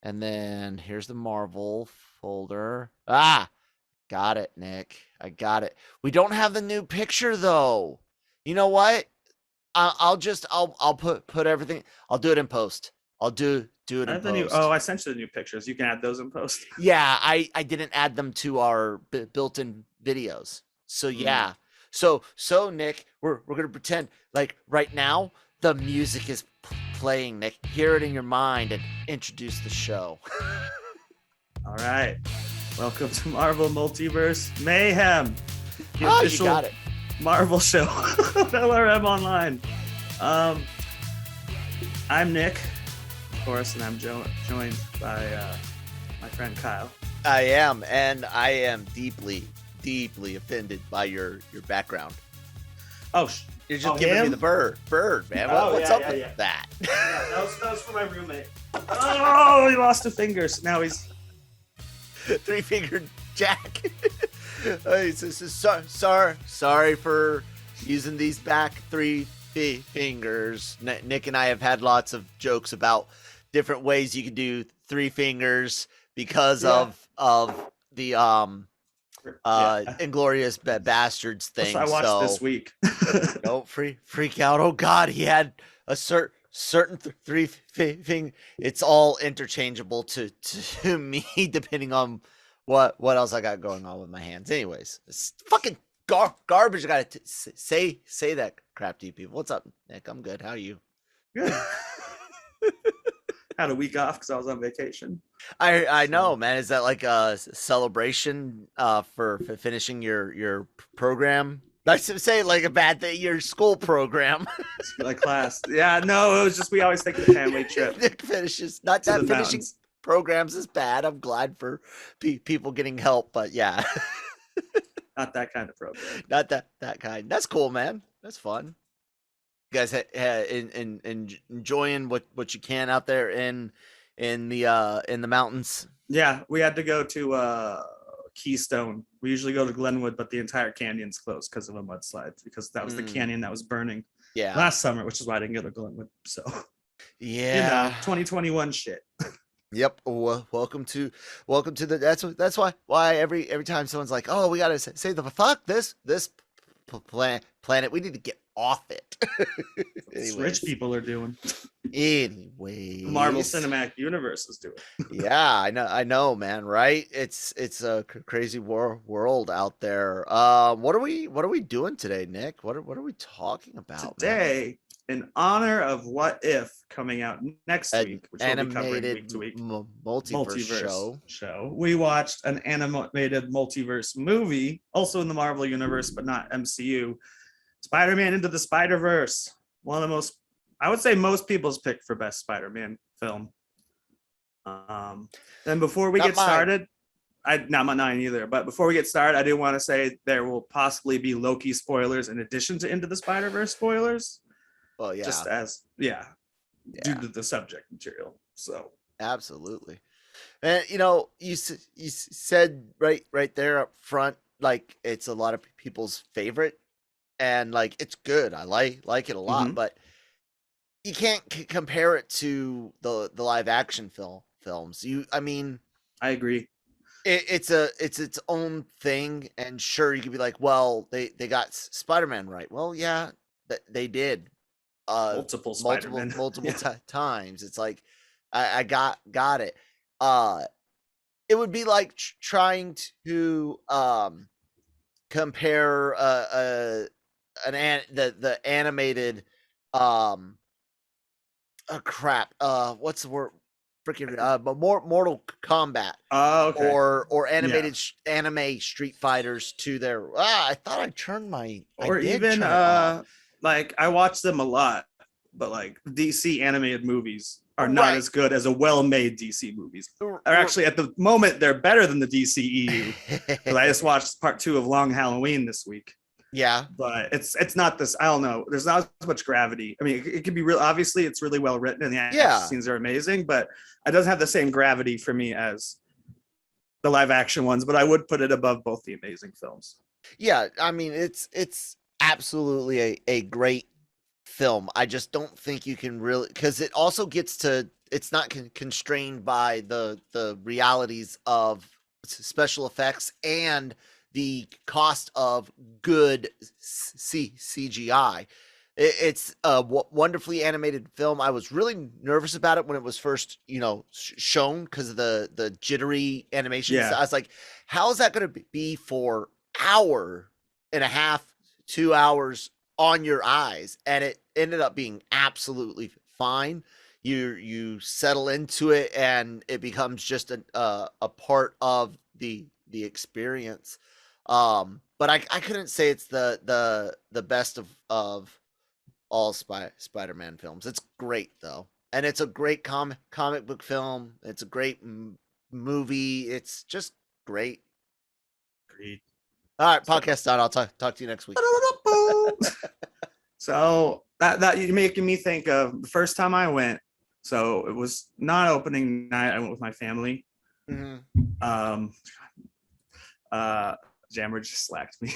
And then here's the Marvel folder. Ah, got it, Nick. I got it. We don't have the new picture though. You know what? I'll put everything. I'll do it in post. I'll do it I in have the new. post. Oh, I sent you the new pictures. You can add those in post. Yeah, I didn't add them to our built-in videos. So Mm. yeah. So Nick, we're gonna pretend like right now the music is playing. Nick, hear it in your mind and introduce the show. All right. Welcome to Marvel Multiverse Mayhem, the Oh, you official got it. Marvel show of LRM Online. Um, I'm Nick, of course, and I'm joined by my friend Kyle. I am, and I am deeply offended by your background. Oh, You're just giving me the bird, man. What's yeah, up yeah, with yeah. that? Yeah, that was for my roommate. Oh, he lost a finger. So now he's Three-fingered Jack. Sorry for using these back three fingers. Nick and I have had lots of jokes about different ways you can do three fingers because yeah, of the yeah. Inglorious Bastards Plus, thing. I watched this So week. don't freak out. Oh God, he had a certain three thing. It's all interchangeable to me depending on what else I got going on with my hands. Anyways, it's fucking garbage. I gotta say that crap to you people. What's up, Nick? I'm good. How are you? Good. Had a week off because I was on vacation. I know, So man. Is that like a celebration for finishing your program? Nice to say like a bad thing, your school program. like class. Yeah, no, it was just we always take a family trip Nick finishes. Not to the that finishing mountains. programs is bad. I'm glad for people getting help, but yeah, Not that kind of program. not that kind. That's cool, man. That's fun. You guys enjoying what you can out there in the mountains. Yeah, we had to go to Keystone. We usually go to Glenwood, but the entire canyon's closed because of a mudslide. Because that was the canyon that was burning Yeah. last summer, which is why I didn't go to Glenwood. So Yeah. 2021 shit. Yep. Welcome to the. That's why every time someone's like, oh, we gotta say the fuck this planet. We need to get off it. Rich Anyways. people are doing. Anyways. The Marvel Cinematic Universe is doing. Yeah, I know, man. Right? It's a crazy world out there. What are we doing today, Nick? What are we talking about, man? Today, in honor of What If coming out next An week, which we'll be covering animated week to week, multiverse show. We watched an animated multiverse movie, also in the Marvel universe, but not MCU. Spider-Man Into the Spider-Verse. One of the most, I would say, most people's pick for best Spider-Man film. Then before we Not get mine. started, not mine either. But before we get started, I do want to say there will possibly be Loki spoilers in addition to Into the Spider-Verse spoilers. Well, yeah, Just as due yeah, to the subject material. So absolutely. And you know, you said right there up front, like it's a lot of people's favorite, and like it's good. I like it a lot, but you can't compare it to the live action films. I mean, I agree. it's its own thing, and sure you could be like, well, they got Spider-Man right. Well, yeah, they did. Multiple Spider-Man. Multiple Yeah. times. It's like I got it. Uh, it would be like trying to compare the animated crap what's the word freaking but more Mortal Kombat Oh, okay. or Yeah. animated anime Street Fighters to their I thought I turned my I Or did even turn it off. like I watch them a lot, but like DC animated movies are not Right. as good as a well-made DC movies. Or actually, at the moment, they're better than the DCEU. Because I just watched part 2 of Long Halloween this week. Yeah. But it's not this. I don't know. There's not as much gravity. I mean, it could be real. Obviously, it's really well written and the action Yeah. scenes are amazing, but it doesn't have the same gravity for me as the live action ones. But I would put it above both the amazing films. Yeah, I mean it's absolutely a great film. I just don't think you can really, because it also gets to, it's not constrained by the realities of special effects and the cost of good CGI. It's a wonderfully animated film. I was really nervous about it when it was first, shown because of the jittery animation. Yeah. So I was like, how is that going to be for hour and a half, 2 hours on your eyes? And it ended up being absolutely fine. You settle into it, and it becomes just a part of the experience. But I couldn't say it's the best of all Spider-Man films. It's great though, and it's a great comic book film. It's a great movie. It's just great. Agreed. All right, podcast done. I'll talk to you next week. So that you're making me think of the first time I went. So it was not opening night. I went with my family. Mm-hmm. Jammer just slacked me.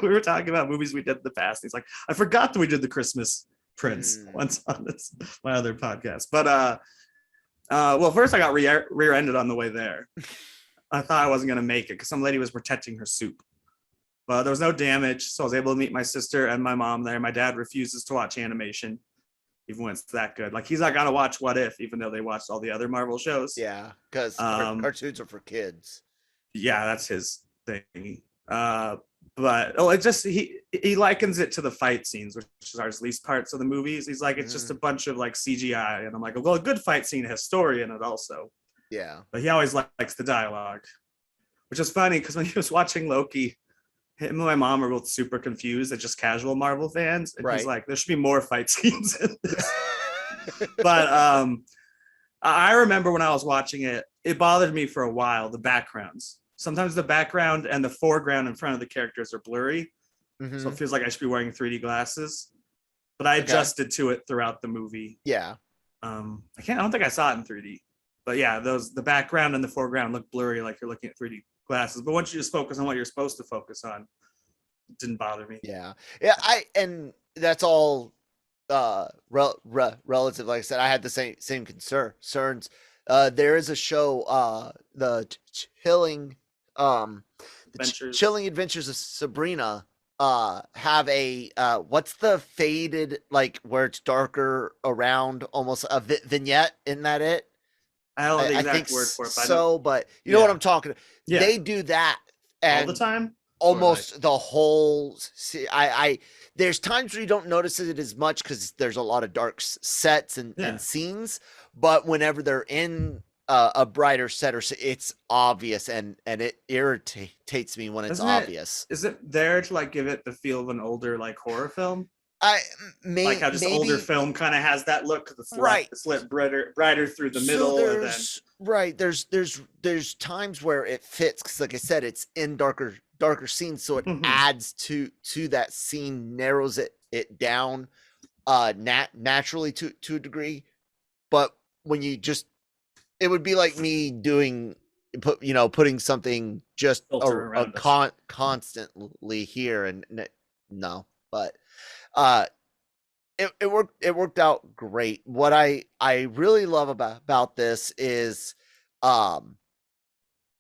We were talking about movies we did in the past. He's like, I forgot that we did the Christmas Prince once on my other podcast. But well, first I got rear-ended on the way there. I thought I wasn't gonna make it because some lady was protecting her soup. But there was no damage, so I was able to meet my sister and my mom there. My dad refuses to watch animation, even when it's that good. Like, he's not gonna watch What If, even though they watched all the other Marvel shows. Yeah, because cartoons are for kids. Yeah, that's his thing. But it just he likens it to the fight scenes, which is our least parts of the movies. He's like, it's just a bunch of like CGI, and I'm like, well, a good fight scene has story in it also. Yeah, but he always likes the dialogue, which is funny because when he was watching Loki, him and my mom are both super confused. They're just casual Marvel fans, and he's like, there should be more fight scenes in this. But I remember when I was watching it, it bothered me for a while, the backgrounds. Sometimes the background and the foreground in front of the characters are blurry. Mm-hmm. So it feels like I should be wearing 3D glasses. But I adjusted to it throughout the movie. Yeah. I don't think I saw it in 3D. But yeah, the background and the foreground look blurry, like you're looking at 3D glasses. But once you just focus on what you're supposed to focus on, it didn't bother me. Yeah. And that's all relative. Like I said, I had the same concerns. There is a show, the Chilling Adventures of Sabrina, have a what's the faded, like where it's darker around, almost a vignette? Isn't that it? I don't know the exact word for it. But you know what I'm talking about. Yeah. They do that all the time. Almost the whole. There's times where you don't notice it as much because there's a lot of dark sets and scenes. But whenever they're in a brighter set, it's obvious, and it irritates me when it's obvious. Is it there to like give it the feel of an older like horror film? Like how just older film kind of has that look. It's lit brighter through the middle. There's times where it fits because, like I said, it's in darker scenes, so it adds to that scene, narrows it down naturally to a degree. But when you just, it would be like me putting something just constantly here, and no, but it worked out great. What I really love about this is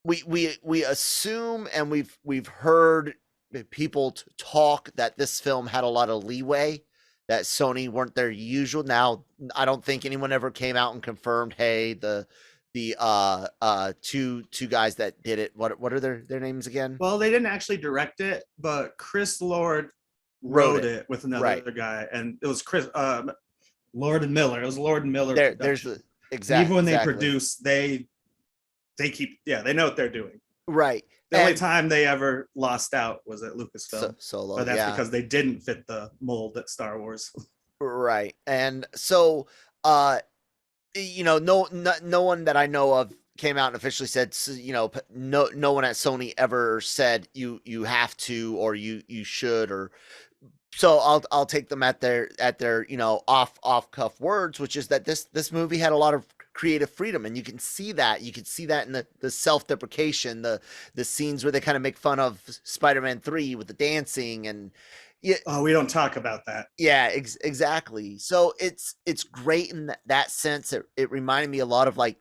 we assume, and we've heard people talk that this film had a lot of leeway, that Sony weren't their usual. Now, I don't think anyone ever came out and confirmed, hey, the two guys that did it, what are their names again? Well, they didn't actually direct it, but Chris Lord wrote it with another guy, and it was Chris Lord and Miller. It was Lord and Miller. There's the exact. Even when they produce, they keep they know what they're doing. Right. The only time they ever lost out was at Lucasfilm. Solo, but that's because they didn't fit the mold at Star Wars. Right. And so no one that I know of came out and officially said, no one at Sony ever said you have to, or you should, or so I'll take them at their off cuff words, which is that this movie had a lot of creative freedom, and you can see that in the self-deprecation, the scenes where they kind of make fun of Spider-Man 3 with the dancing, and Yeah, Oh, we don't talk about that. yeah, exactly. So it's great in that sense. It reminded me a lot of like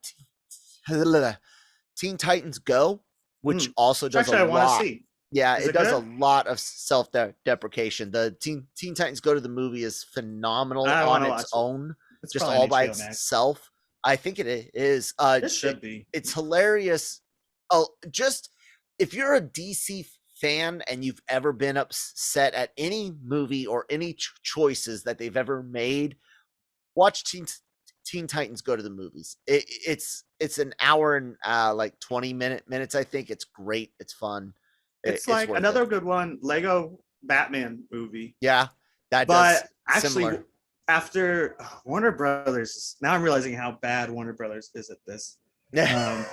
Teen Titans Go, which Mm. also Which does a actually I want to lot. see. Yeah, Is it it does a good? lot of self deprecation. The Teen Titans Go to the movie is phenomenal I on want to its watch it. own, It's just probably on all by HBO Max. itself. I think it is. It should be. It's hilarious. Oh, just if you're a DC fan and you've ever been upset at any movie or any choices that they've ever made, watch Teen Titans Go to the movies. It's an hour and like 20 minutes. I think it's great. It's fun. It's It's like worth it. another good one, Lego Batman movie. Yeah, that does But actually, similar. after Warner Brothers, now I'm realizing how bad Warner Brothers is at this. Um,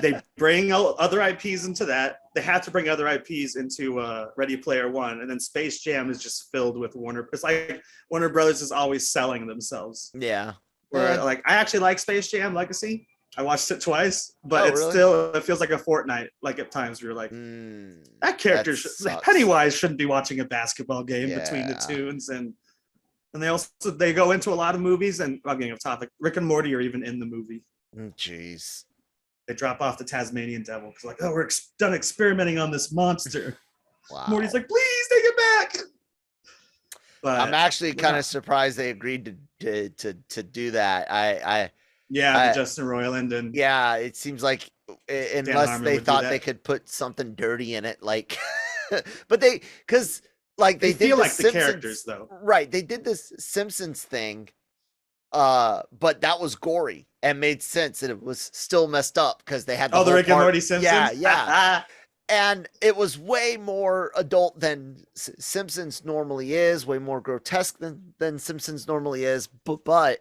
they bring other IPs into that. They have to bring other IPs into Ready Player One, and then Space Jam is just filled with Warner. It's like Warner Brothers is always selling themselves. Yeah. Where like I actually like Space Jam Legacy. I watched it twice, but Oh, it's really? still it feels like a Fortnite. Like at times you're like that character Pennywise shouldn't be watching a basketball game between the tunes, and they go into a lot of movies. And I'm getting off topic. Rick and Morty are even in the movie. Jeez. They drop off the Tasmanian devil because like, oh, we're done experimenting on this monster. Wow. Morty's like, please take it back. But I'm actually kind of surprised they agreed to do that. The Justin Roiland and yeah, it seems like unless they thought they could put something dirty in it, like, but because like they feel did like the characters though, right? They did this Simpsons thing, but that was gory and made sense, and it was still messed up because they had the Rick and Morty Simpsons. Yeah. And it was way more adult than Simpsons normally is, way more grotesque than Simpsons normally is. But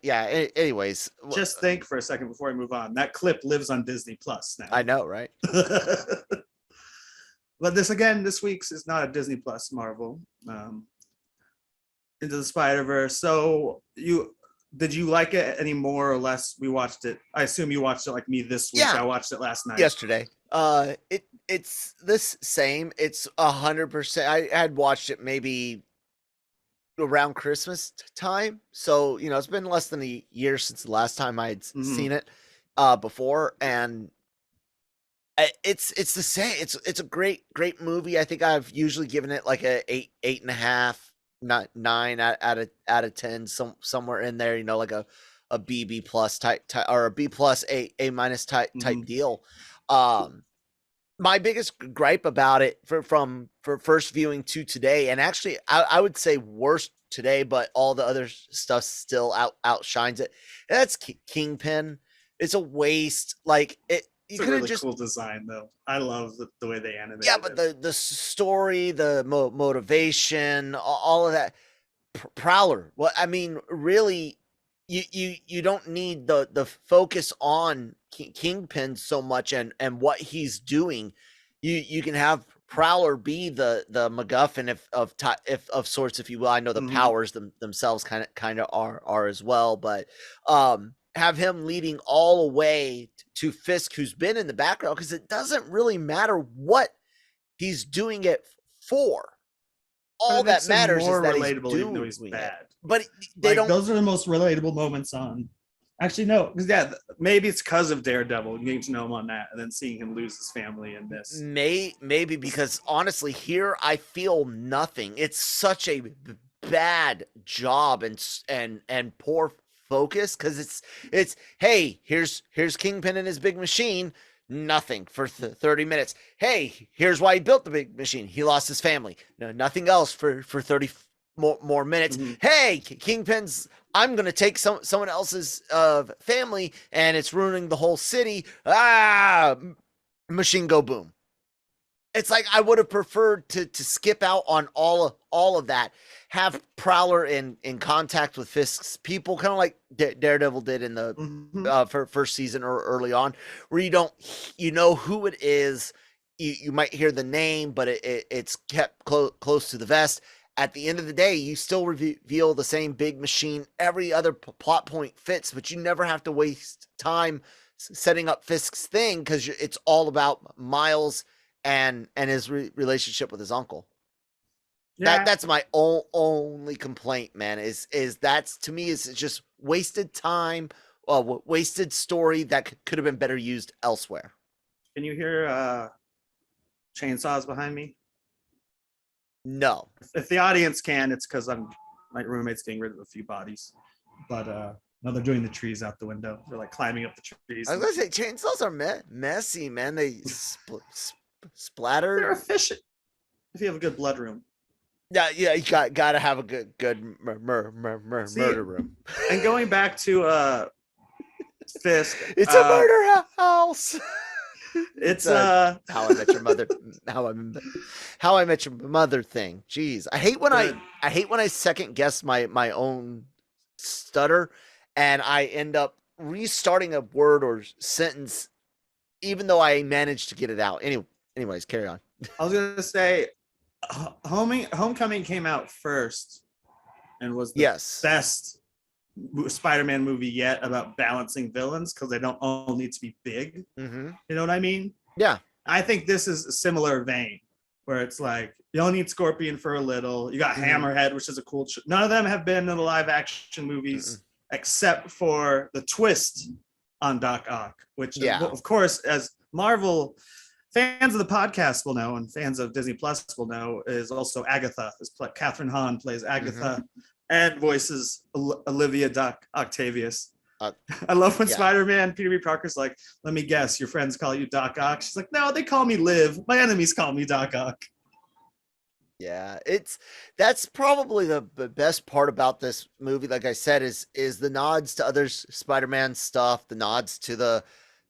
yeah. Anyways, just think for a second before we move on. That clip lives on Disney Plus now. I know, right? But this week's is not a Disney Plus Marvel. Into the Spiderverse. So did you like it any more or less? We watched it. I assume you watched it like me this week. Yeah. I watched it last night. Yesterday. It's this same. It's 100%. I had watched it maybe around Christmas time. So, it's been less than a year since the last time I had seen it before. And it's the same. It's a great movie. I think I've usually given it like a 8.5, not 9 out of 10, somewhere in there, like a BB plus type or a B plus A minus type deal. My biggest gripe about it for first viewing to today, and actually I would say worst today, but all the other stuff still outshines it. And that's Kingpin. It's a waste. Like it. It's a really cool design, though. I love the way they animate. Yeah, but the story, the motivation, all of that. Prowler. Well, I mean, really, you don't need the focus on Kingpin so much and what he's doing. You can have Prowler be the MacGuffin of sorts, if you will. I know the powers themselves kind of are as well, but have him leading all the way to Fisk, who's been in the background, because it doesn't really matter what he's doing it for. All that matters is that he's doing he's bad. But they don't. Those are the most relatable moments on. Actually, no, because maybe it's because of Daredevil, getting to know him on that, and then seeing him lose his family in this. Maybe because honestly, here I feel nothing. It's such a bad job and poor focus, because it's hey, here's Kingpin and his big machine. Nothing for 30 minutes. Hey, here's why he built the big machine. He lost his family. No, nothing else for 30 more minutes. Hey, Kingpin's, I'm going to take someone else's family, and it's ruining the whole city. Machine go boom. It's like I would have preferred to skip out on all of that. Have Prowler in contact with Fisk's people, kind of like Daredevil did in the first season or early on, where you know who it is. You might hear the name, but it's kept close to the vest. At the end of the day, you still reveal the same big machine. Every other plot point fits, but you never have to waste time setting up Fisk's thing, because it's all about Miles and his relationship with his uncle. Yeah, That's my only complaint, man. Is that's to me is just wasted time, wasted story that could have been better used elsewhere. can you hear chainsaws behind me? No, If the audience can, it's because my roommate's getting rid of a few bodies. But no, they're doing the trees out the window. They're like climbing up the trees. I was gonna say chainsaws are messy, man. They splatter. They're efficient if you have a good blood room. Yeah, you gotta have a good murder room. And going back to Fisk, It's a murder house. It's how I met your mother. How I met your mother thing. Jeez, I hate when I hate when I second guess my own stutter, and I end up restarting a word or sentence, even though I managed to get it out. Anyways, carry on. I was gonna say, Homecoming came out first, and was the best Spider-Man movie yet about balancing villains because they don't all need to be big. Mm-hmm. You know what I mean? Yeah. I think this is a similar vein where it's like you don't need Scorpion for a little. You got Hammerhead, which is a cool. None of them have been in the live action movies except for the twist on Doc Ock, which of course, as Marvel fans of the podcast will know and fans of Disney Plus will know, is also Agatha. Catherine Hahn plays Agatha and voices Olivia Doc Octavius. I love when Spider-Man, Peter B. Parker's like, let me guess, your friends call you Doc Ock? She's like, no, they call me Liv. My enemies call me Doc Ock. Yeah, that's probably the best part about this movie. Like I said, is the nods to other Spider-Man stuff, the nods to the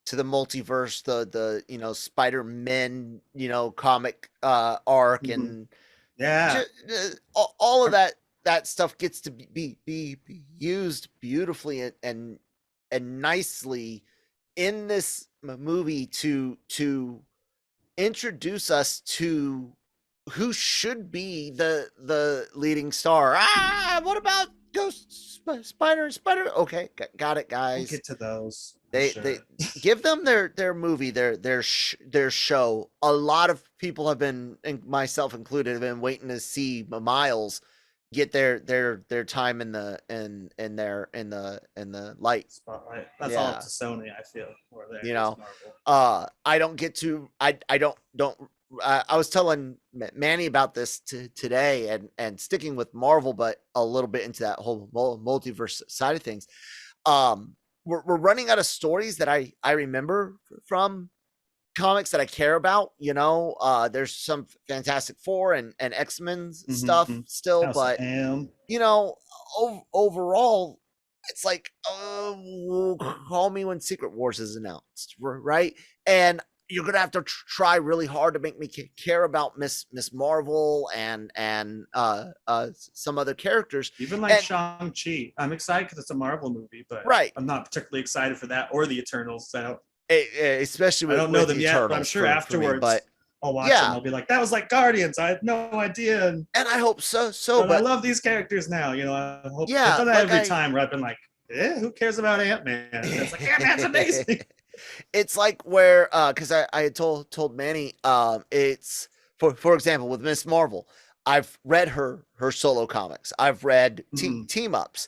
multiverse, the Spider-Man comic arc, and all of that stuff gets to be used beautifully and nicely in this movie to introduce us to who should be the leading star. What about Ghost Spider? Okay, got it, guys. We'll get to those. They give them their movie, their show. A lot of people have been, and myself included, have been waiting to see Miles get their time in the light spotlight. That's all up to Sony, I feel. Or I don't get to. I don't. I was telling Manny about this today, and sticking with Marvel, but a little bit into that whole multiverse side of things. We're running out of stories that I remember from comics that I care about. There's some Fantastic Four and X-Men stuff still, House but overall, it's like, call me when Secret Wars is announced, right? And you're gonna have to try really hard to make me care about Miss Marvel and some other characters. Even like Shang-Chi. I'm excited because it's a Marvel movie, but I'm not particularly excited for that or the Eternals. So especially with, I don't know them yet, but I'm sure afterwards but I'll watch them. I'll be like, that was like Guardians. I had no idea. And I hope so. But I love these characters now. I hope. I've done that every time where I've been like, who cares about Ant-Man? And it's like, Ant-Man's amazing. It's like where, because I had told Manny, it's for example with Miss Marvel, I've read her solo comics. I've read team ups.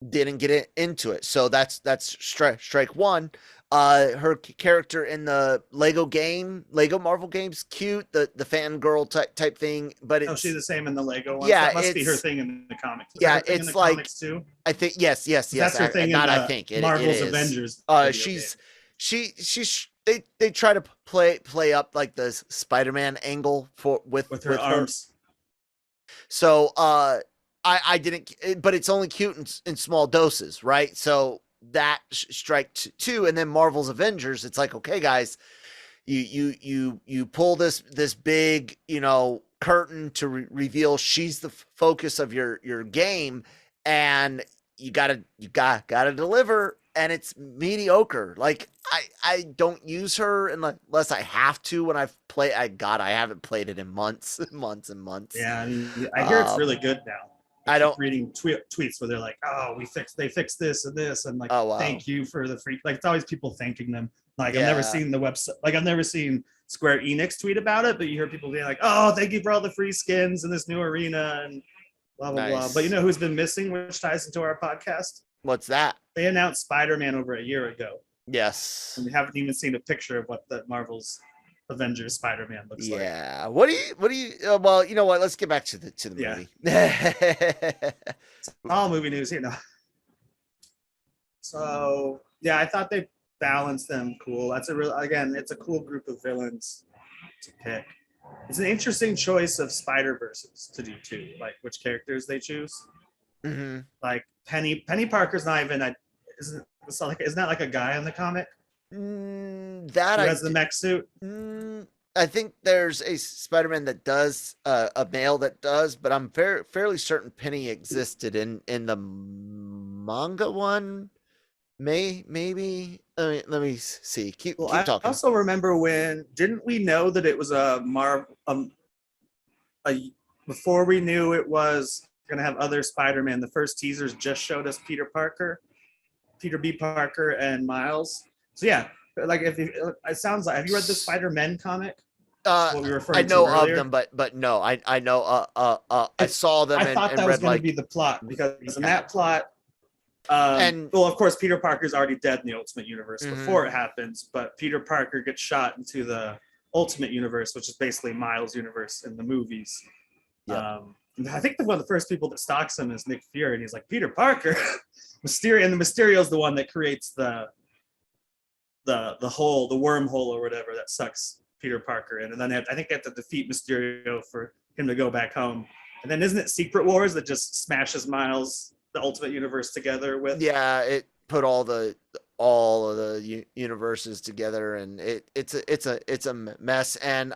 Didn't get into it, so that's strike one. Her character in the Lego Marvel games, cute, the fangirl type thing, but it's she's the same in the Lego ones. Yeah, that must be her thing in the comics. It's like comics too. I think yes. That's her thing. Not I think Marvel's it Avengers. They try to play up like the Spider-Man angle with her arms. So I didn't, but it's only cute in small doses, right? So that strike two, and then Marvel's Avengers. It's like, okay, guys, you pull this big curtain to reveal she's the focus of your game, and you gotta deliver, and it's mediocre. Like I don't use her unless I have to when I've played. I haven't played it in months and months. Yeah, I hear it's really good now. I keep don't. reading tweets where they're like, "Oh, they fixed this and this," and like, Oh wow. "Thank you for the free." Like, it's always people thanking them. Like, I've never Yeah. seen the website. Like, I've never seen Square Enix tweet about it, but you hear people being like, "Oh, thank you for all the free skins in this new arena," and blah blah blah. But you Nice. know who's been missing, which ties into our podcast? What's that? They announced Spider-Man over a year ago, Yes. and we haven't even seen a picture of what the Marvel's Avengers Spider-Man looks like. Yeah. What do you? Well, you know what? Let's get back to the Yeah. movie. All movie news, you know. So yeah, I thought they balanced them cool. That's it's a cool group of villains to pick. It's an interesting choice of Spider-Verses to do too, like which characters they choose. Mm-hmm. Like Penny Parker's not even isn't that like a guy in the comic? That Who has the mech suit? I think there's a Spider-Man that does a male that does, but I'm fairly certain Penny existed in the manga one. Maybe let me see. Keep talking. I also remember didn't we know that it was before we knew it was gonna have other Spider-Man, the first teasers just showed us Peter B. Parker, and Miles. So yeah, like it sounds like, have you read the Spider-Man comic? What we I know of them, but no, I know I saw them. I thought that was going to be the plot, because in that plot, well, of course, Peter Parker's already dead in the Ultimate Universe before it happens, but Peter Parker gets shot into the Ultimate Universe, which is basically Miles' universe in the movies. Yep. I think one of the first people that stalks him is Nick Fury, and he's like, Peter Parker, Mysterio, and the Mysterio's the one that creates the hole, the wormhole or whatever that sucks Peter Parker in, and then I think they have to defeat Mysterio for him to go back home. And then isn't it Secret Wars that just smashes Miles, the Ultimate Universe, together with? Yeah, it put all of the universes together, and it's a mess. And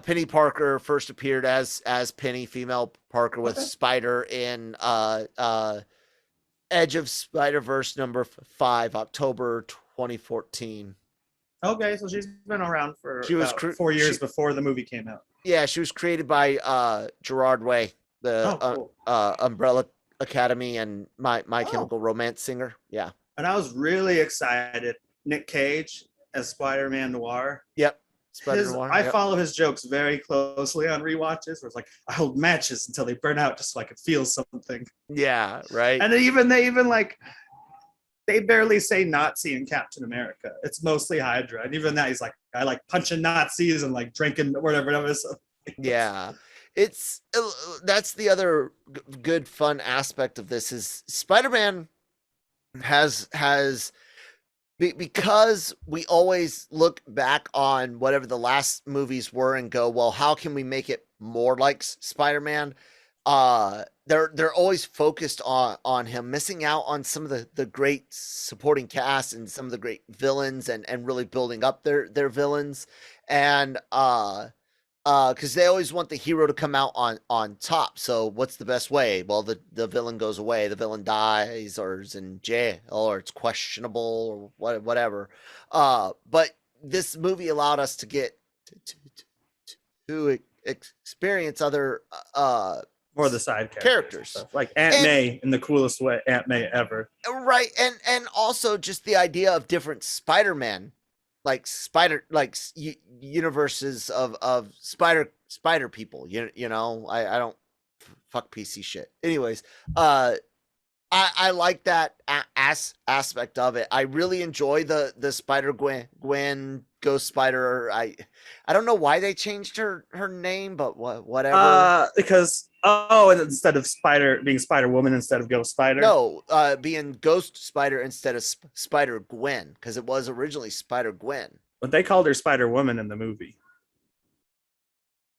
Penny Parker first appeared as Penny, female Parker, with Spider in Edge of Spiderverse number 5, October 2014. Okay, so she's been around for 4 years before the movie came out. Yeah, she was created by Gerard Way, the cool. Umbrella Academy and My Chemical Romance singer. Yeah. And I was really excited. Nick Cage as Spider-Man Noir. Yep. Noir, I follow his jokes very closely on rewatches, where it's like, I hold matches until they burn out just so I can feel something. Yeah, right. And they even like, they barely say Nazi in Captain America. It's mostly Hydra. And even that, he's like, I like punching Nazis and like drinking whatever. Yeah. That's the other good fun aspect of this is Spider-Man has because we always look back on whatever the last movies were and go, well, how can we make it more like Spider-Man? They're always focused on him, missing out on some of the great supporting cast and some of the great villains and really building up their villains. And because they always want the hero to come out on top. So what's the best way? Well, the villain goes away, the villain dies, or is in jail, or it's questionable, or whatever. But this movie allowed us to get to experience other or the side characters. Like Aunt May in the coolest way, Aunt May ever. Right, and also just the idea of different Spider-Man. Like universes of spider people, you know, I don't fuck PC shit. Anyways, I like that aspect of it. I really enjoy the Spider Gwen Ghost Spider. I don't know why they changed her name, but whatever. Because and instead of being Spider Woman instead of Ghost Spider. No, being Ghost Spider instead of Spider Gwen, because it was originally Spider Gwen. But they called her Spider Woman in the movie.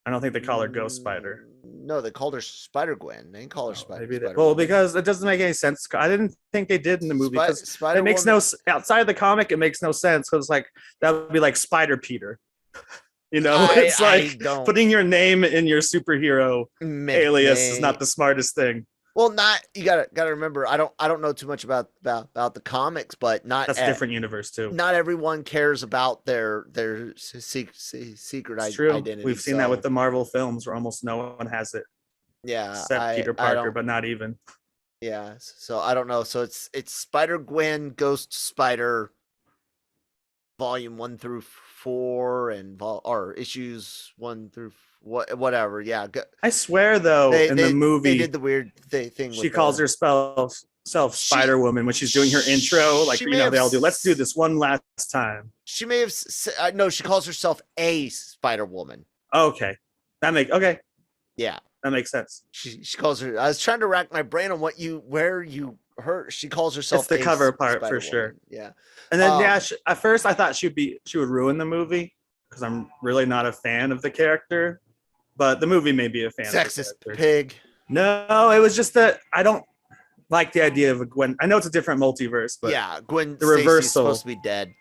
I don't think they call her Ghost Spider. No, they called her Spider Gwen. They didn't call her Spider. Well, because it doesn't make any sense. I didn't think they did in the movie. It makes no outside of the comic. It makes no sense because like that would be like Spider Peter. You know, it's like putting your name in your superhero alias is not the smartest thing. Well, you gotta remember. I don't know too much about the comics, but that's a different universe too. Not everyone cares about their secret it's true. identity. We've seen that with the Marvel films, where almost no one has it. Yeah, except Peter I Parker, don't. but not even. Yeah, so I don't know. So it's Spider Gwen, Ghost Spider, volume 1 through 4, and or issues 1 through whatever. Yeah, I swear though, they in the they movie, did the weird thing she with calls the herself she Spider Woman when she's doing her intro, like she may have they all do. Let's do this one last time. she may have no, she calls herself a Spider Woman. Okay, okay. Yeah, That makes sense. she calls her. I was trying to rack my brain on where you heard. She calls herself It's the a cover part Spider for sure. Woman. Yeah, And then at first I thought she would ruin the movie because I'm really not a fan of the character, but the movie made me a fan sexist of the character. pig. No, it was just that I don't like the idea of a Gwen. I know it's a different multiverse, but Yeah, Gwen the Stacy's reversal supposed to be dead.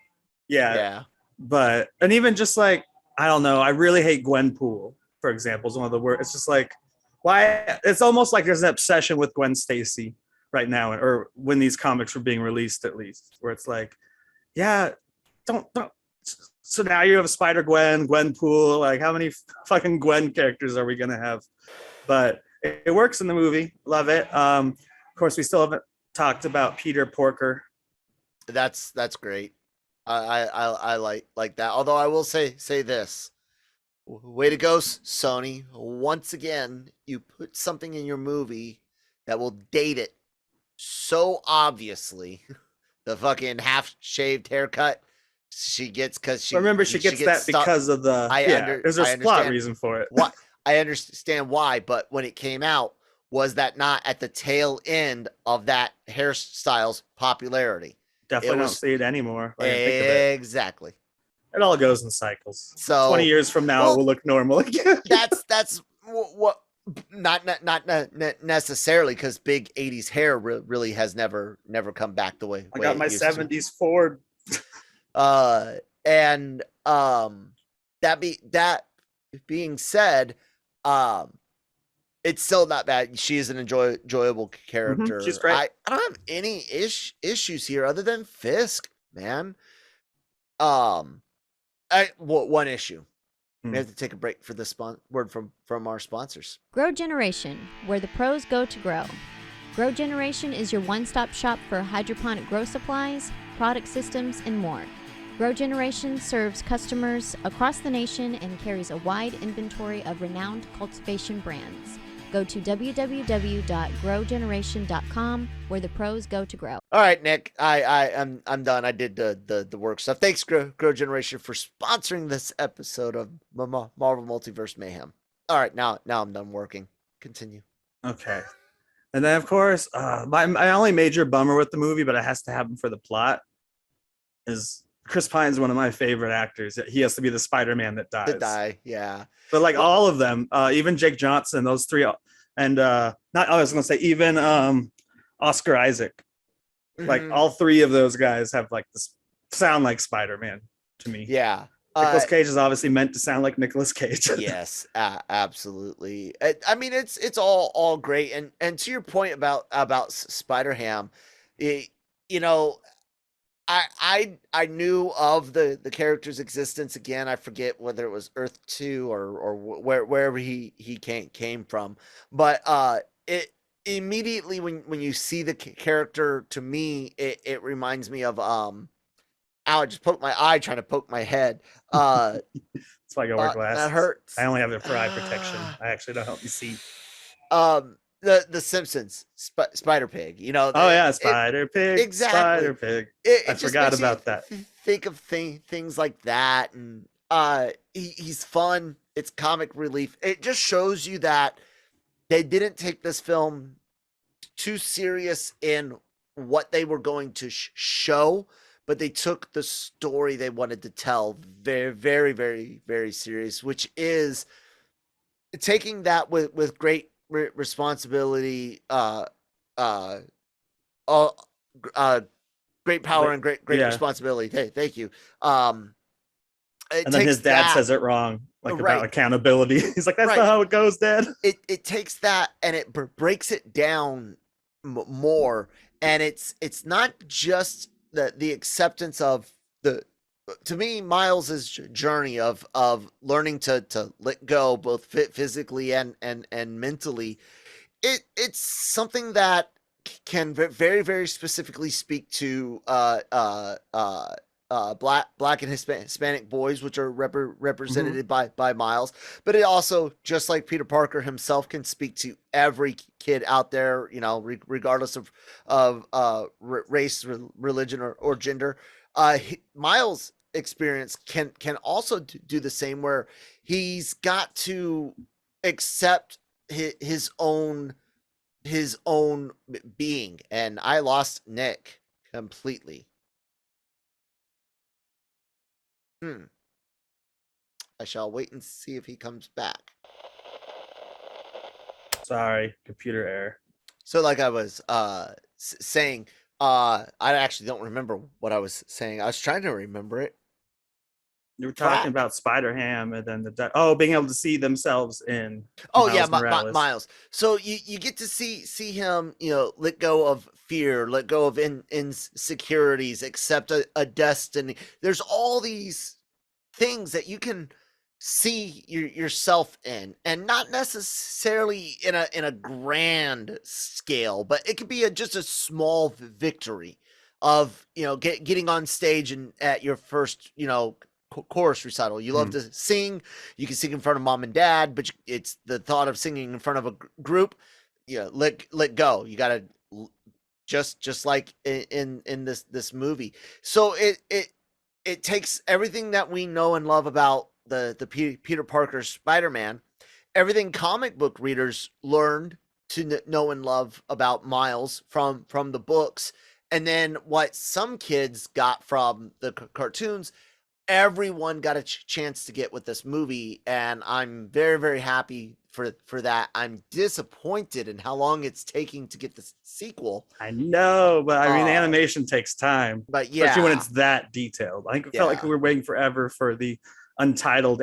Yeah. But and even just like I don't know, I really hate Gwenpool, for example, is one of the words. It's just like why it's almost like there's an obsession with Gwen Stacy right now, or when these comics were being released at least, where it's like, yeah, don't. So now you have a Spider Gwenpool. Like, how many fucking Gwen characters are we gonna have? But it works in the movie. Love it. Of course, we still haven't talked about Peter Porker. That's great. I like that. Although I will say this. Way to go, Sony. Once again, you put something in your movie that will date it so obviously. The fucking half-shaved haircut she gets because she gets that stuck. because of the there's a plot reason for it. What I understand why, but when it came out, was that not at the tail end of that hairstyle's popularity? Definitely don't see it anymore. Exactly. It all goes in cycles. So 20 years from now, it will look normal again. that's what not necessarily, because big 80s hair really has never come back the way I got my 70s Ford. And that being said, it's still not bad. She is an enjoyable character. She's great. I don't have any issues here other than Fisk, man. One issue. We have to take a break for this word from our sponsors. Grow Generation, where the pros go to grow. Grow Generation is your one-stop shop for hydroponic grow supplies, product systems, and more. Grow Generation serves customers across the nation and carries a wide inventory of renowned cultivation brands. Go to www.growgeneration.com, where the pros go to grow. All right, Nick, I'm done. I did the work stuff. Thanks, Grow Generation, for sponsoring this episode of Marvel Multiverse Mayhem. All right, now I'm done working. Continue. Okay. And then, of course, my only major bummer with the movie, but it has to happen for the plot, is Chris Pine's one of my favorite actors. He has to be the Spider-Man that dies. Yeah. But like all of them, even Jake Johnson, those three, and even Oscar Isaac, like all three of those guys have like this sound like Spider-Man to me. Yeah. Nicolas Cage is obviously meant to sound like Nicolas Cage. Yes, absolutely. I mean, it's all great. And to your point about Spider-Ham, I knew of the character's existence. Again, I forget whether it was Earth 2 or wherever he came from. But it immediately when you see the character, to me, it reminds me of I just poked my eye trying to poke my head. That's why I gotta wear glasses. That hurts. I only have it for eye protection. I actually don't help you see. The Simpsons, Spider Pig. Spider Pig. Exactly. Spider Pig. I forgot about that. Think of things like that, and he's fun. It's comic relief. It just shows you that they didn't take this film too serious in what they were going to show, but they took the story they wanted to tell very, very, very, very serious, which is taking that with great responsibility, great power and great responsibility. Hey, thank you. And then his dad says it wrong, about accountability. He's like, "That's not how it goes, Dad." It takes that and it breaks it down more, and it's not just the acceptance of the to me, Miles's journey of learning to let go both physically and mentally, it's something that can very very specifically speak to black and Hispanic boys, which are represented by Miles. But it also, just like Peter Parker himself, can speak to every kid out there, you know, regardless of race, religion, or gender. Miles' experience can also do the same, where he's got to accept his own being. And I lost Nick completely. I shall wait and see if he comes back. Sorry, computer error. So like I was saying, I actually don't remember what I was saying. I was trying to remember it. You were talking about Spider-Ham, and then being able to see themselves in Miles. So you get to see him, you know, let go of fear, let go of insecurities, accept a destiny. There's all these things that you can see yourself in, and not necessarily in a grand scale, but it could be just a small victory of, you know, getting on stage and at your first, you know, chorus recital. You love to sing. You can sing in front of mom and dad, but it's the thought of singing in front of a group. Yeah, let go. You gotta, just like in this movie. So it takes everything that we know and love about the Peter Parker Spider-Man, everything comic book readers learned to know and love about Miles from the books, and then what some kids got from the cartoons. Everyone got a chance to get with this movie, and I'm very very happy for that. I'm disappointed in how long it's taking to get the sequel. I know, but I mean, animation takes time. But yeah, especially when it's that detailed. I think it felt like we were waiting forever for the untitled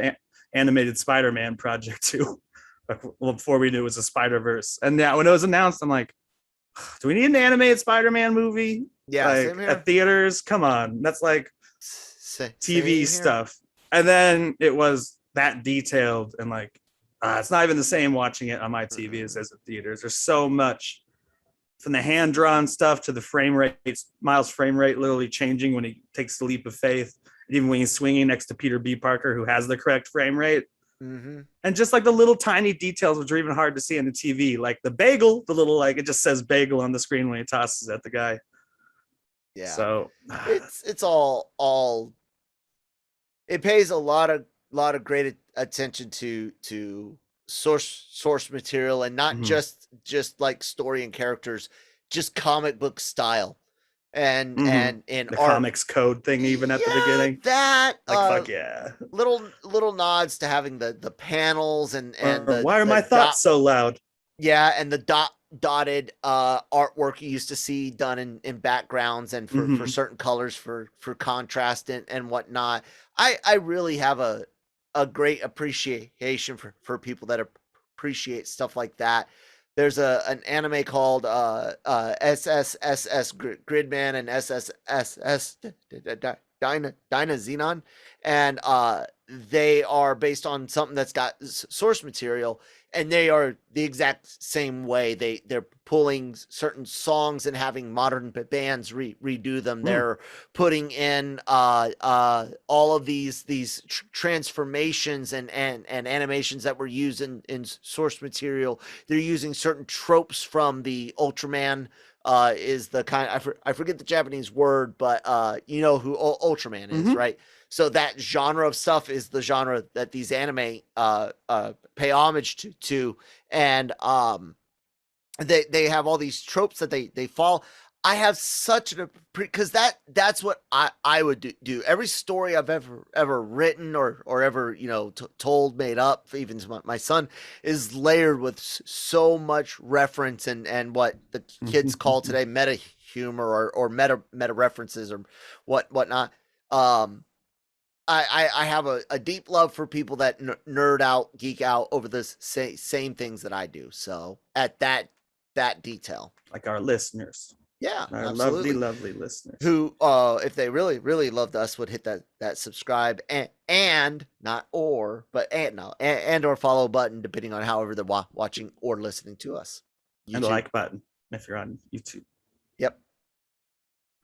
animated Spider-Man project too. Before we knew it was a Spiderverse, and yeah, when it was announced, I'm like, do we need an animated Spider-Man movie? Yeah, like at theaters? Come on, that's like TV stuff. And then it was that detailed, and like it's not even the same watching it on my TV as at theaters. There's so much, from the hand-drawn stuff to the frame rate, Miles' frame rate literally changing when he takes the leap of faith, and even when he's swinging next to Peter B. Parker, who has the correct frame rate. And just like the little tiny details, which are even hard to see on the TV, like the bagel, the little, like, it just says bagel on the screen when he tosses at the guy. Yeah. So it's all it pays a lot of great attention to source material, and not just like story and characters, just comic book style, and in the art. comics code thing, even at the beginning, that like fuck yeah, little nods to having the panels and why are my thoughts so loud? Yeah, and the dotted artwork you used to see done in backgrounds, and for certain colors for contrast and whatnot. I really have a great appreciation for people that appreciate stuff like that. There's an anime called SSSS Gridman and SSSS Dyna Xenon, and they are based on something that's got source material, and they are the exact same way. They're pulling certain songs and having modern bands redo them. They're putting in all of these transformations and animations that were used in source material. They're using certain tropes from the Ultraman. Is the kind, I forget the Japanese word, but you know who Ultraman is, right? So that genre of stuff is the genre that these anime pay homage to, and they have all these tropes that they follow. I have such an because that's what I would do. Every story I've ever written or ever, you know, told, made up, even to my son, is layered with so much reference and what the kids call today meta humor or meta references or whatnot. I have a deep love for people that nerd out, geek out over the same things that I do. So at that detail, like our listeners. Yeah, Our absolutely. lovely listeners. Who, if they really, really loved us, would hit that subscribe and not or, but and or follow button, depending on however they're watching or listening to us. And the YouTube. like button if you're on YouTube. Yep.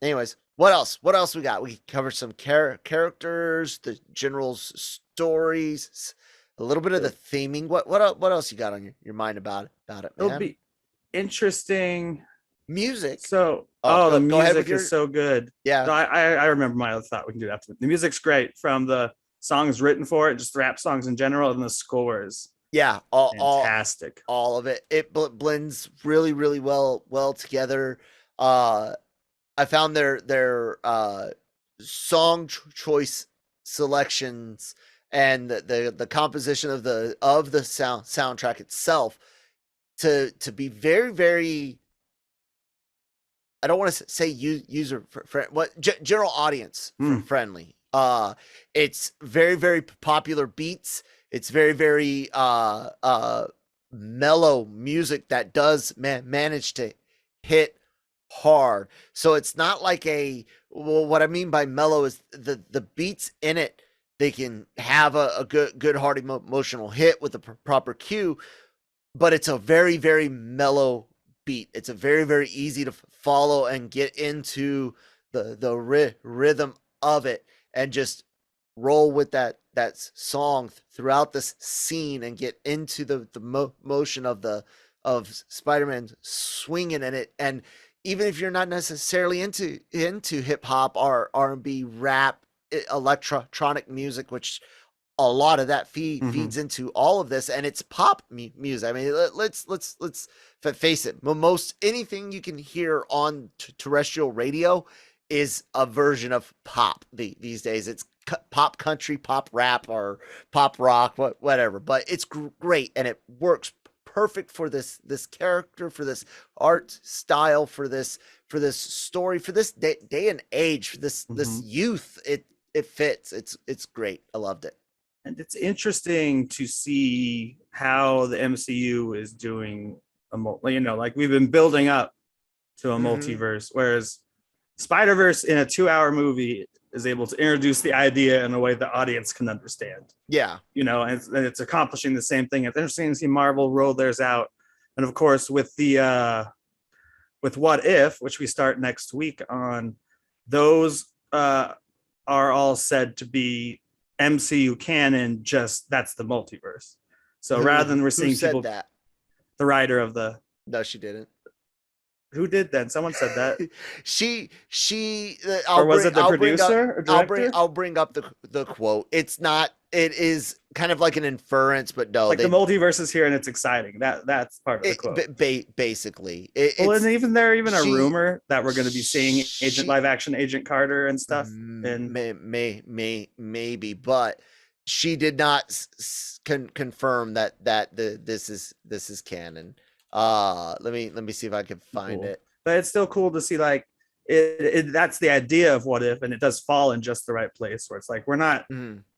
Anyways, what else? What else we got? We covered some characters, the general stories, a little bit of the theming. What else you got on your mind about it, man? It'll be interesting. Music. So, the music is so good. Yeah. So I remember my other thought. We can do that. The music's great, from the songs written for it, just rap songs in general, and the scores. Yeah, fantastic. All of it. It blends really, really well together. I found their song choice selections and the composition of the soundtrack itself to be very, very, I don't want to say user friendly, what general audience friendly. It's very, very popular beats. It's very, very mellow music that does manage to hit hard. So it's not like what I mean by mellow is the beats in it. They can have a good hard emotional hit with the proper cue, but it's a very, very mellow beat. It's a very, very easy to follow and get into the rhythm of it and just roll with that song throughout this scene and get into the motion of Spider-Man swinging in it. And even if you're not necessarily into hip hop or R&B, rap, electronic music, which a lot of that feeds into all of this, and it's pop music. I mean, let's face it. Most anything you can hear on terrestrial radio is a version of pop these days. It's pop country, pop rap, or pop rock, whatever. But it's great, and it works perfect for this character, for this art style, for this story, for this day and age, for this youth. It fits. It's great. I loved it. And it's interesting to see how the MCU is doing like we've been building up to a multiverse, whereas Spider-Verse in a 2-hour movie is able to introduce the idea in a way the audience can understand. Yeah. And it's accomplishing the same thing. It's interesting to see Marvel roll theirs out. And of course, with What If, which we start next week on, those are all said to be MCU canon, just that's the multiverse. So rather than we're seeing people, that? The writer of the, no, she didn't. Who did then? Someone said that. she or was it the producer or director? I'll bring up the quote. It's not. It is kind of like an inference, but no. Like the multiverse is here and it's exciting. That's part of the quote. Basically. And even a rumor that we're going to be seeing live action Agent Carter and stuff. And maybe, but she did not confirm that this is canon. Let me see if I can find it. But it's still cool to see, like, that's the idea of What If, and it does fall in just the right place where it's like we're not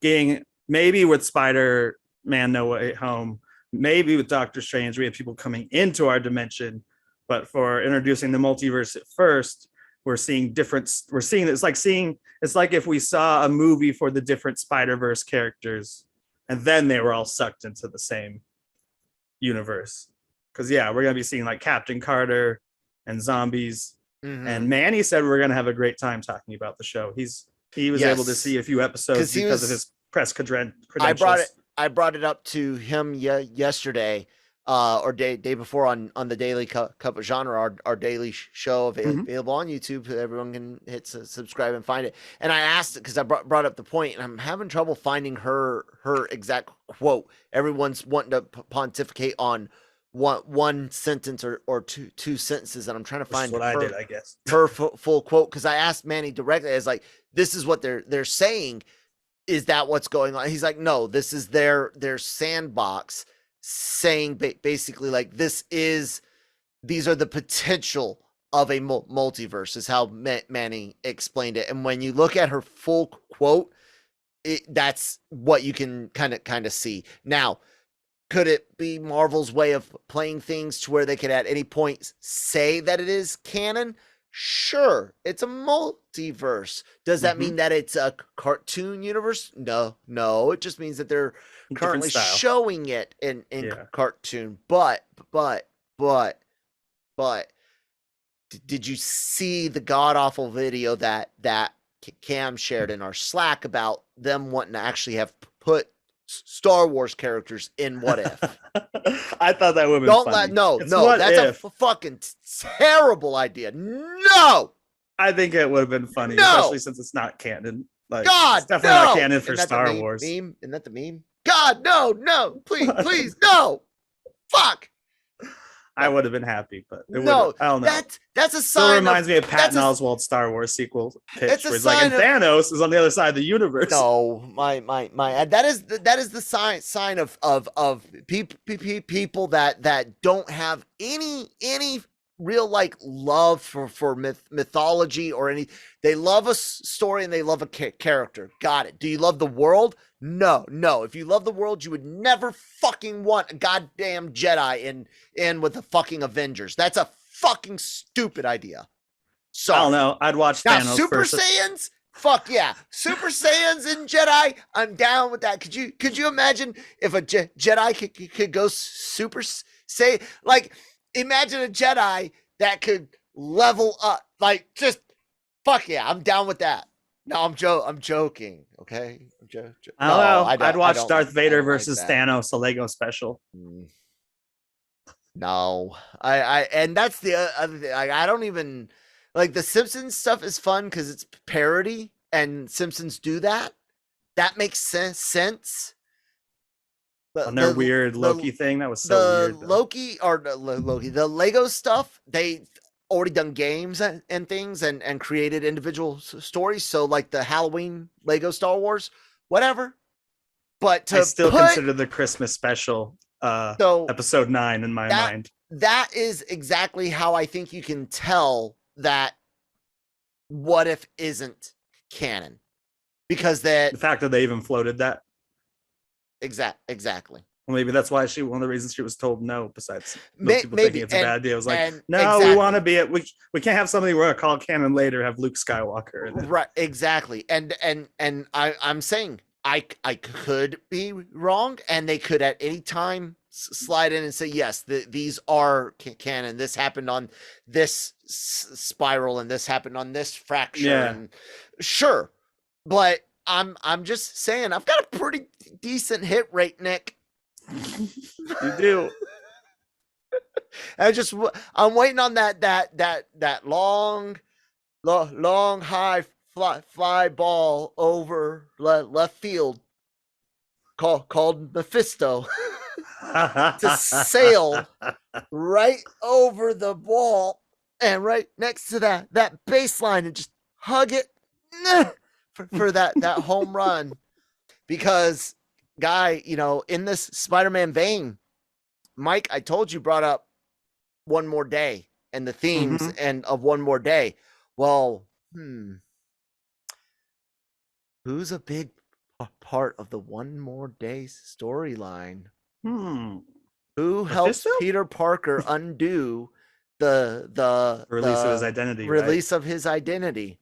getting, maybe with Spider-Man No Way Home, maybe with Doctor Strange, we have people coming into our dimension, but for introducing the multiverse at first, we're seeing it's like if we saw a movie for the different Spider-Verse characters and then they were all sucked into the same universe. Because we're gonna be seeing like Captain Carter and zombies. And Manny said we're gonna have a great time talking about the show. He was able to see a few episodes because of his press credentials. I brought it up to him yesterday, or day before on the Daily Cup of Genre, our daily show available on YouTube. Everyone can hit subscribe and find it. And I asked it because I brought up the point, and I'm having trouble finding her exact quote. Everyone's wanting to pontificate on one sentence or two sentences, and I'm trying to find her full quote, because I asked Manny directly. I was like, this is what they're saying, is that what's going on? He's like, no, this is their sandbox saying basically like these are the potential of a multiverse, is how Manny explained it. And when you look at her full quote, that's what you can kind of see. Now, could it be Marvel's way of playing things to where they could at any point say that it is canon? Sure, it's a multiverse. Does that Mhm. mean that it's a cartoon universe? No. It just means that they're Different currently style. showing it in Yeah. cartoon. But did you see the god awful video that Cam shared in our Slack about them wanting to actually have put Star Wars characters in What If? I thought that would have been Don't funny. let no, It's no. What That's If. a fucking terrible idea. No, I think it would have been funny, No! especially since it's not canon. Like, God, it's definitely no. not canon for Isn't that the Star meme? Wars. Isn't that the meme? God, no, please, no. Fuck. I would have been happy, but it No, would. I don't know. that's a Still sign. reminds me of Patton that's a- Oswalt's Star Wars sequel pitch, It's a where he's like, and sign of- Thanos is on the other side of the universe. No, my. That is the sign of people that don't have any real like love for mythology or any. They love a story and they love a character. Got it. Do you love the world? No. If you love the world, you would never fucking want a goddamn Jedi in with the fucking Avengers. That's a fucking stupid idea. So I don't know. I'd watch now, Thanos Super first. Saiyans? Fuck yeah. Super Saiyans and Jedi, I'm down with that. Could you imagine if a Jedi could go Super say like imagine a Jedi that could level up like just fuck yeah, I'm down with that. No, I'm joking, okay? I'm joking. I don't know. I I'd watch don't Darth like- I Vader don't like versus that. Thanos, a Lego special. No, I and that's the other thing. I don't even like the Simpsons stuff is fun because it's parody and Simpsons do that. That makes sense. On their weird Loki thing, that was so the weird. Though. Loki or Loki, the Lego stuff, they already done games and things and created individual stories. So like the Halloween Lego Star Wars, whatever. But to I still put, consider the Christmas special so episode 9 in my mind. that is exactly how I think you can tell that What If isn't canon, because The fact that they even floated that. exactly. Well, maybe that's why one of the reasons she was told no, besides most people Maybe, thinking it's a bad idea. It was like, and no, exactly. we want to be it. We can't have something we're gonna call canon later, have Luke Skywalker. In it. Right, exactly. And I'm saying I could be wrong, and they could at any time slide in and say yes, these are canon. This happened on this spiral, and this happened on this fracture. Yeah. And sure, but I'm just saying I've got a pretty decent hit rate, Nick. You do. I'm waiting on that long high fly ball over left field called Mephisto to sail right over the ball and right next to that baseline and just hug it for that home run. Because guy, in this Spider-Man vein, Mike, I told you brought up One More Day and the themes and of One More Day. Well, who's a big part of the One More Day storyline? Who helps Mephisto? Peter Parker undo the Release of his identity. release of his identity?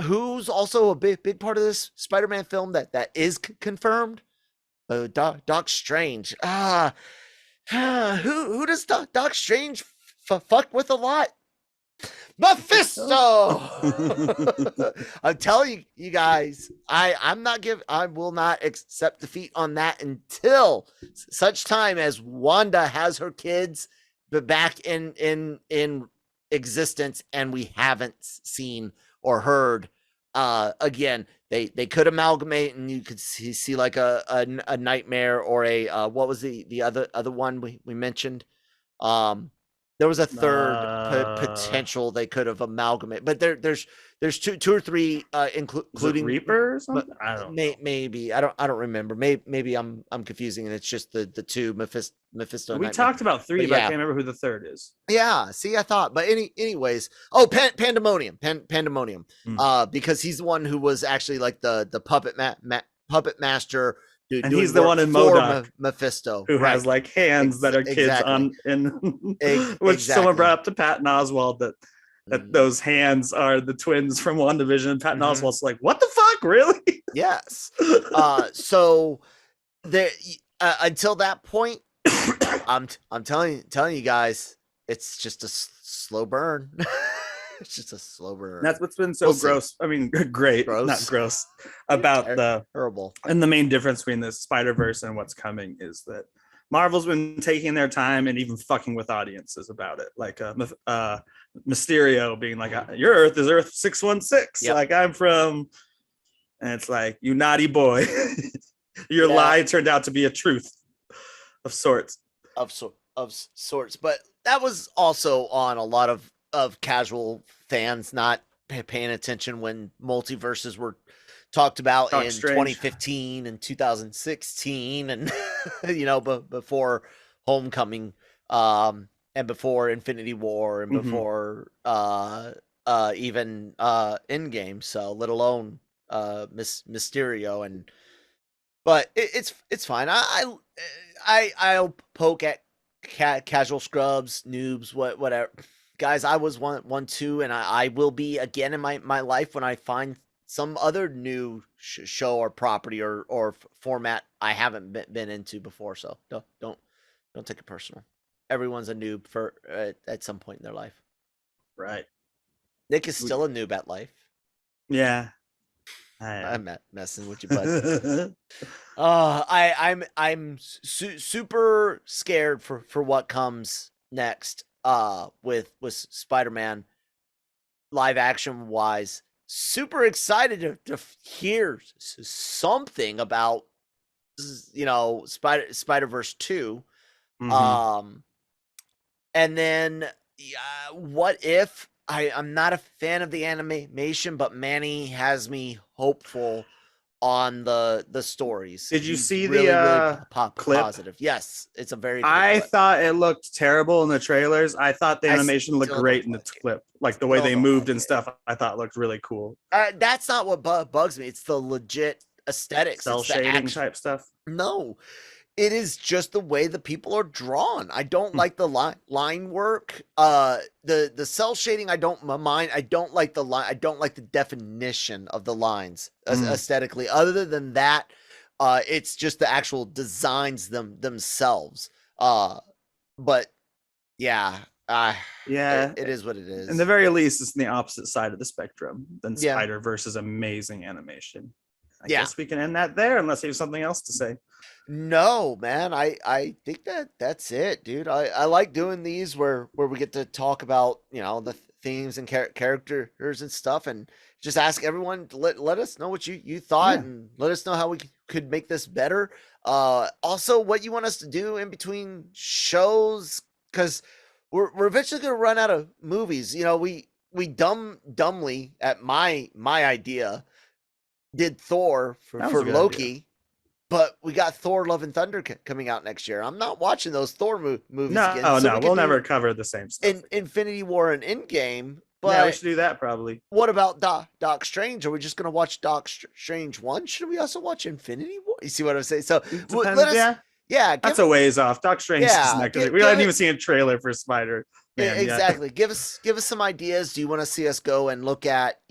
Who's also a big part of this Spider-Man film that is confirmed? Doc Strange. Who does Doc Strange fuck with a lot? Mephisto. I'm telling you guys, I will not accept defeat on that until such time as Wanda has her kids back in existence and we haven't seen or heard again. They could amalgamate and you could see like a nightmare or a what was the other one we mentioned. There was a third potential they could have amalgamated, but there's two or three including Reaper or something. I don't know. Maybe I don't remember. Maybe I'm confusing and it's just the two Mephisto. We Nightmare. talked about 3, But but I yeah. can't remember who the third is. Yeah, see, I thought, but anyways, Pandemonium, Pandemonium, because he's the one who was actually like the puppet master, And he's the one in MODOK Mephisto, who right. has like hands that are kids exactly. on in which someone brought up to Patton Oswalt that that those hands are the twins from WandaVision. And Patton Mhm. Oswalt's like, what the fuck, really? Yes. So there until that point, I'm telling you guys, it's just a slow burn. It's just a slow burn. That's what's been so We'll see. gross. I mean, great, Gross. not gross, about the Terrible. and the main difference between the Spider-Verse and what's coming is that Marvel's been taking their time and even fucking with audiences about it. Like Mysterio being like, your Earth is Earth 616. Yep. Like I'm from, and it's like, you naughty boy. Your lie turned out to be a truth of sorts. Of sorts. But that was also on a lot of casual fans not paying attention when multiverses were talked about in 2015 and 2016 and before Homecoming and before Infinity War and before even Endgame, so let alone Mysterio. But it's fine. I'll poke at casual scrubs, noobs, whatever. Guys, I was one too, and I will be again in my life when I find some other new show or property or format I haven't been into before. So don't take it personal. Everyone's a noob for at some point in their life. Right. Nick is still a noob at life. Yeah. I'm messing with you, bud. I'm super scared for what comes next. With Spider-Man live action wise, super excited to hear something about Spider-Verse 2. And then what if I'm not a fan of the animation, but Manny has me hopeful on the stories. Did you see really, the clip? Positive? Yes, it's a very. I thought it looked terrible in the trailers. I thought the animation looked great in the clip, like the way they moved and stuff. I thought looked really cool. That's not what bugs me. It's the legit aesthetics, cell shading type stuff. No, it is just the way the people are drawn. I don't like the line work. The cell shading I don't mind. I don't like the line. I don't like the definition of the lines aesthetically. Other than that, it's just the actual designs themselves. But yeah, it is what it is. In the very least, it's in the opposite side of the spectrum than Spider-Verse is amazing animation. I guess we can end that there unless you have something else to say. No, man, I think that's it, dude. I like doing these where we get to talk about, the themes and characters and stuff, and just ask everyone to let us know what you thought and let us know how we could make this better. Also what you want us to do in between shows, because we're eventually going to run out of movies. We dumbly at my idea did Thor for Loki. Idea. But we got Thor: Love and Thunder coming out next year. I'm not watching those Thor movies again. No, we'll never cover the same stuff. In Infinity War and Endgame. But we should do that probably. What about Doc Strange? Are we just going to watch Doc Strange 1? Should we also watch Infinity War? You see what I'm saying? So depends, that's a ways off. Doc Strange is not good. We haven't even seen a trailer for Spider. Exactly. Give us some ideas. Do you want to see us go and look at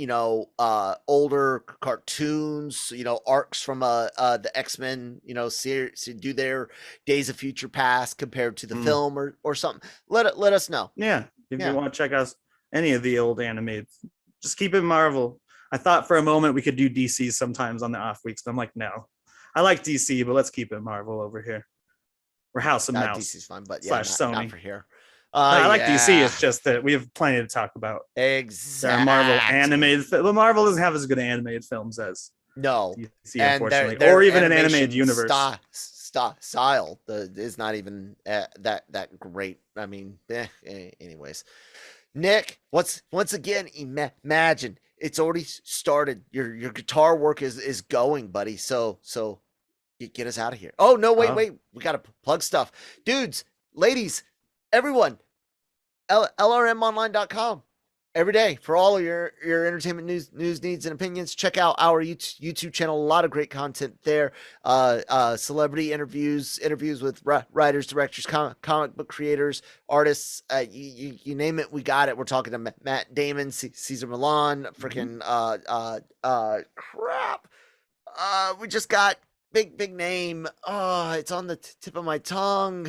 older cartoons, arcs from the X-Men, series, do their Days of Future Past compared to the film or something? Let us know. Yeah, if you want to check out any of the old animated, just keep it Marvel. I thought for a moment we could do DC sometimes on the off weeks, but I'm like, no, I like DC, but let's keep it Marvel over here. We're House of Mouse. DC's fun, but Sony. Not for here. I like DC. It's just that we have plenty to talk about. Exactly. Marvel animated. Well, Marvel doesn't have as good animated films as DC, unfortunately, or even an animated universe. Style is not even that great. I mean, anyways, Nick, once again, imagine it's already started. Your guitar work is going, buddy. So get us out of here. Oh no, wait, we gotta plug stuff, dudes, ladies, everyone. LRMonline.com. every day for all of your entertainment news needs and opinions. Check out our YouTube channel. A lot of great content there. Celebrity interviews with writers, directors, comic book creators, artists. You name it, we got it. We're talking to Matt Damon, Cesar Millan, freaking crap. We just got big name. Oh, it's on the tip of my tongue.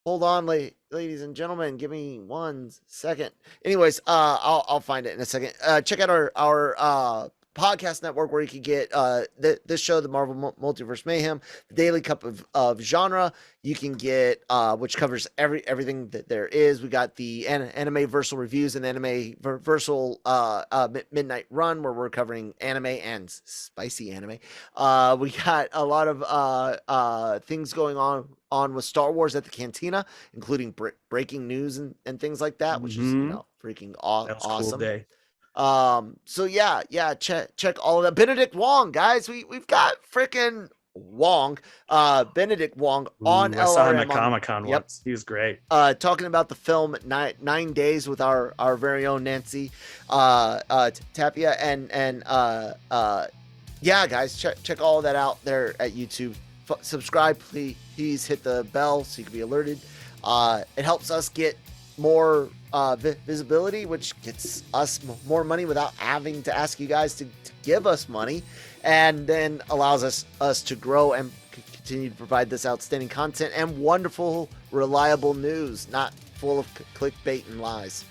Hold on, ladies and gentlemen. Give me 1 second. Anyways, I'll find it in a second. Check out our podcast network where you can get this show, the Marvel Multiverse Mayhem, the Daily Cup of Genre. You can get which covers everything that there is. We got the anime versal reviews and anime versal midnight run where we're covering anime and spicy anime. We got a lot of things going on with Star Wars at the Cantina, including breaking news and things like that, which is freaking awesome. Cool day. So yeah, check all of that. Benedict Wong, guys, we've got freaking Wong, Benedict Wong on LRM. I saw him at Comic-Con once. He was great. Talking about the film 9 Days with our very own Nancy Tapia, and yeah, guys, check all of that out there at YouTube. Subscribe, please hit the bell so you can be alerted. It helps us get more visibility, which gets us more money without having to ask you guys to give us money, and then allows us to grow and continue to provide this outstanding content and wonderful, reliable news, not full of clickbait and lies.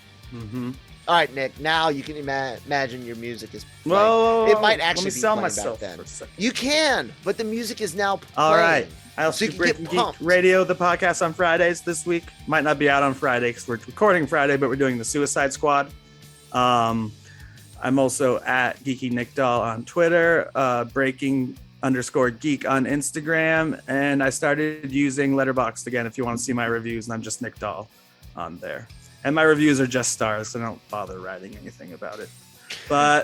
All right, Nick. Now you can imagine your music is playing. Well, it might actually let me be sell playing myself back then. for a second. You can, but the music is now playing. All right. I also So you do can get Breaking Geek pumped. Radio, the podcast on Fridays this week. Might not be out on Friday because we're recording Friday, but we're doing the Suicide Squad. I'm also at Geeky Nick Doll on Twitter, breaking_geek on Instagram, and I started using Letterboxd again if you want to see my reviews, and I'm just Nick Doll on there. And my reviews are just stars, so don't bother writing anything about it. But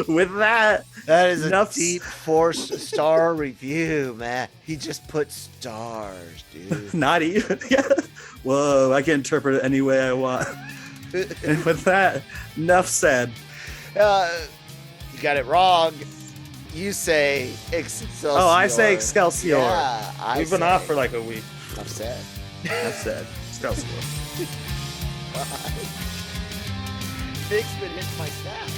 with that is a enough deep 4-star review, man. He just put stars, dude. Not even. Whoa, I can interpret it any way I want. And with that, enough said. You got it wrong. You say Excelsior. Oh, I say Excelsior. Yeah, We've been off for like a week. Enough said. Enough said. Excelsior. Nick's been hitting my snap.